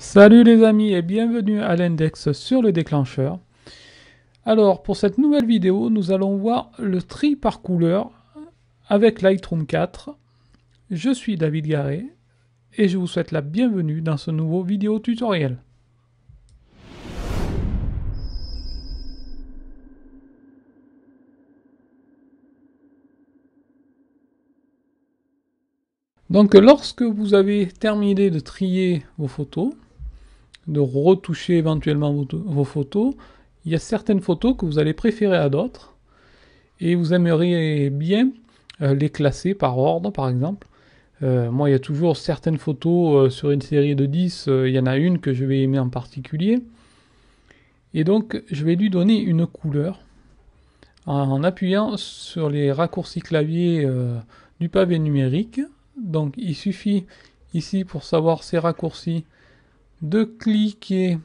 Salut les amis et bienvenue à l'index sur le déclencheur. Alors pour cette nouvelle vidéo, nous allons voir le tri par couleur avec Lightroom 4. Je suis David Garret et je vous souhaite la bienvenue dans ce nouveau vidéo tutoriel. Donc lorsque vous avez terminé de trier vos photos, de retoucher éventuellement vos photos, il y a certaines photos que vous allez préférer à d'autres et vous aimeriez bien les classer par ordre par exemple. Moi il y a toujours certaines photos sur une série de 10, il y en a une que je vais aimer en particulier et donc je vais lui donner une couleur en appuyant sur les raccourcis clavier du pavé numérique. Donc il suffit ici pour savoir ces raccourcis de cliquer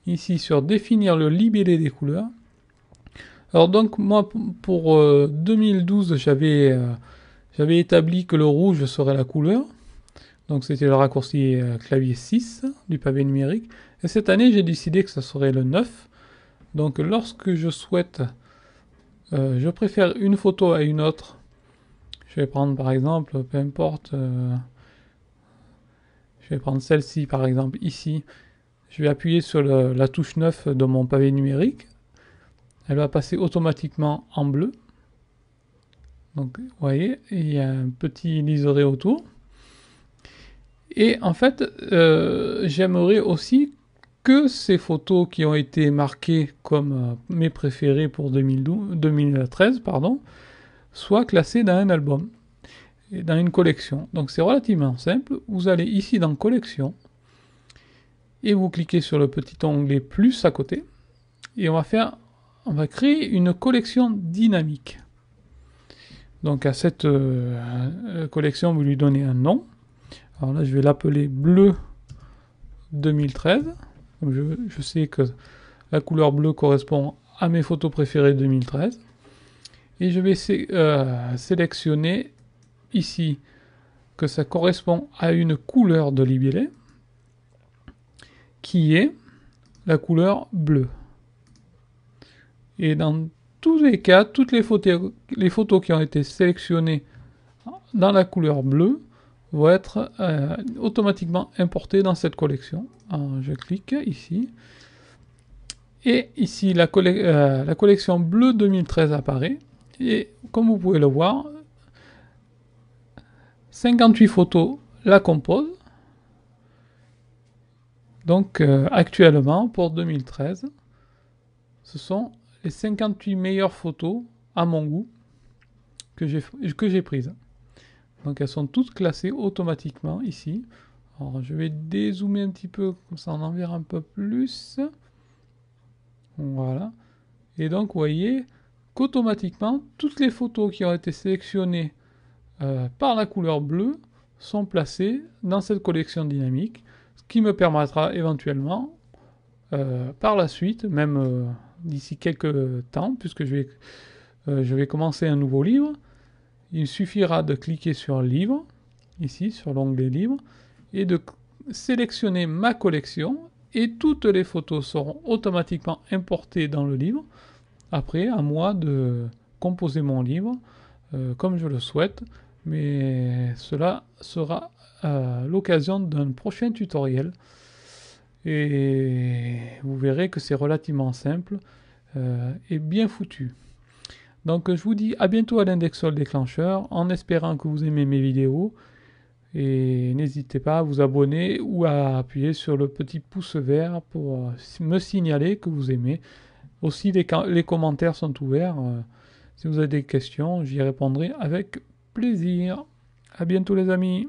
ici sur définir le libellé des couleurs. Alors donc moi pour 2012 j'avais établi que le rouge serait la couleur. Donc c'était le raccourci clavier 6 du pavé numérique. Et cette année j'ai décidé que ça serait le 9. Donc lorsque je souhaite, je préfère une photo à une autre. Je vais prendre par exemple, peu importe, je vais prendre celle-ci par exemple ici. Je vais appuyer sur la touche 9 de mon pavé numérique. Elle va passer automatiquement en bleu. Donc vous voyez, il y a un petit liseré autour. Et en fait, j'aimerais aussi que ces photos qui ont été marquées comme mes préférées pour 2013, soient classées dans un album, et dans une collection. Donc c'est relativement simple. Vous allez ici dans collection, et vous cliquez sur le petit onglet plus à côté, et on va créer une collection dynamique. Donc à cette collection, vous lui donnez un nom. Alors là, je vais l'appeler bleu 2013. Je sais que la couleur bleue correspond à mes photos préférées de 2013. Et je vais sélectionner ici que ça correspond à une couleur de libellé qui est la couleur bleue. Et dans tous les cas, toutes les photos qui ont été sélectionnées dans la couleur bleue vont être automatiquement importées dans cette collection. Alors, je clique ici. Et ici, la collection bleu 2013 apparaît. Et comme vous pouvez le voir, 58 photos la composent. Donc actuellement, pour 2013, ce sont les 58 meilleures photos, à mon goût, que j'ai prises. Donc elles sont toutes classées automatiquement ici. Alors je vais dézoomer un petit peu, comme ça on en verra un peu plus. Voilà. Et donc vous voyez qu'automatiquement, toutes les photos qui ont été sélectionnées par la couleur bleue sont placées dans cette collection dynamique, ce qui me permettra éventuellement, par la suite, même d'ici quelques temps, puisque je vais commencer un nouveau livre, il suffira de cliquer sur livre, ici sur l'onglet livre, et de sélectionner ma collection, et toutes les photos seront automatiquement importées dans le livre. Après, à moi de composer mon livre comme je le souhaite, mais cela sera l'occasion d'un prochain tutoriel. Et vous verrez que c'est relativement simple et bien foutu. Donc je vous dis à bientôt à l'index sur le déclencheur, en espérant que vous aimez mes vidéos. Et n'hésitez pas à vous abonner ou à appuyer sur le petit pouce vert pour me signaler que vous aimez. Aussi, les commentaires sont ouverts. Si vous avez des questions, j'y répondrai avec plaisir. À bientôt les amis.